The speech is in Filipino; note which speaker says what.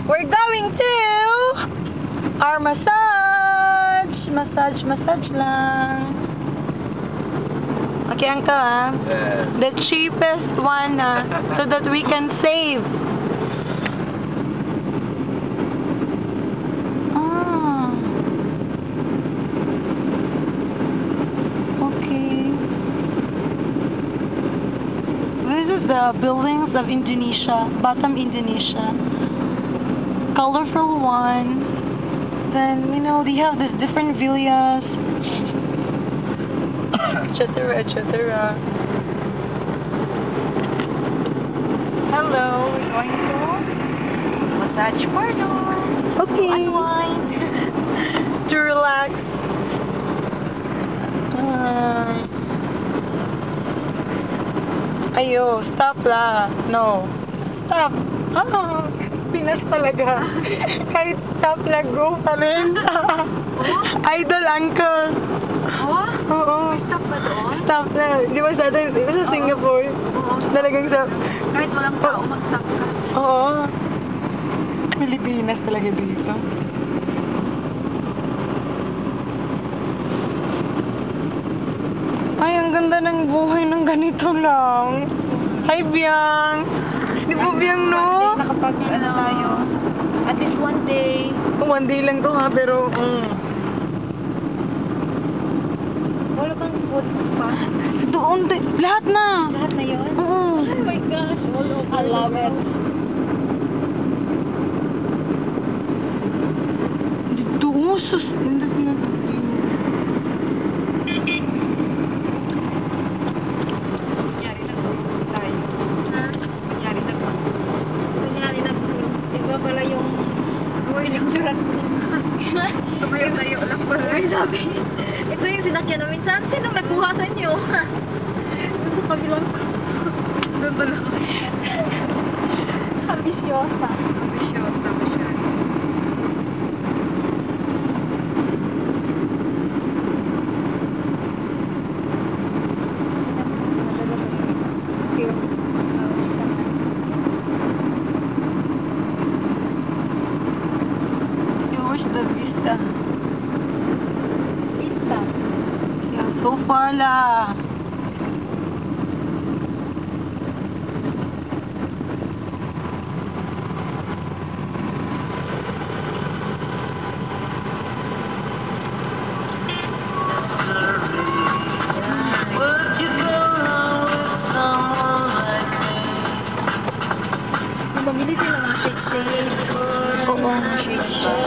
Speaker 1: We're going to our massage. Massage lang. Okay, Uncle, ah?
Speaker 2: Yes.
Speaker 1: The cheapest one, so that we can save. Ah. Okay. This is the buildings of Indonesia, Batam, Indonesia. Colorful one. Then, you know, they have these different villas. Etc., etc. Hello, we're going to massage parlor.
Speaker 3: Okay.
Speaker 1: Unwind. To relax. Ayo, stop la. No. Stop. Pinas talaga. Kahit stop la, go pa rin. Idol uncle.
Speaker 3: Oh?
Speaker 1: Oo.
Speaker 3: Stop ba doon?
Speaker 1: Stop na. Di ba sa atin, di ba sa Singapore?
Speaker 3: Oo.
Speaker 1: Talagang stop.
Speaker 3: Kahit walang tao, mag-stop ka.
Speaker 1: Oo. Pilipinas talaga dito. Ay, ang ganda ng buhay ng ganito lang. Hi, Biang. Di ba, Biang, no?
Speaker 3: Nakapag, tayo. At least one day.
Speaker 1: One day lang to, ha, pero,
Speaker 3: Wala kang food pa.
Speaker 1: doon, lahat na.
Speaker 3: Lahat na yun?
Speaker 1: Oo.
Speaker 3: Oh my gosh. All over. I love it.
Speaker 1: Dito, sus.
Speaker 3: Kunyari nag-food tayo. Ha? Kunyari nag-food. Kunyari nag-food. Iba pala yung pinicturan mo. Tumayo-tayo lang pala. Ay, sabi. Ito yung sinakyan namin. Sino may buha sa inyo? Sa kabilang doon ba lang? Ambisyosa. Ambisyosa ba siya?
Speaker 1: George, the vista.
Speaker 3: Vista.
Speaker 1: Yeah, so far la.
Speaker 3: Bumili sila ng shake-shake.
Speaker 1: Oo.
Speaker 3: Shake-shake.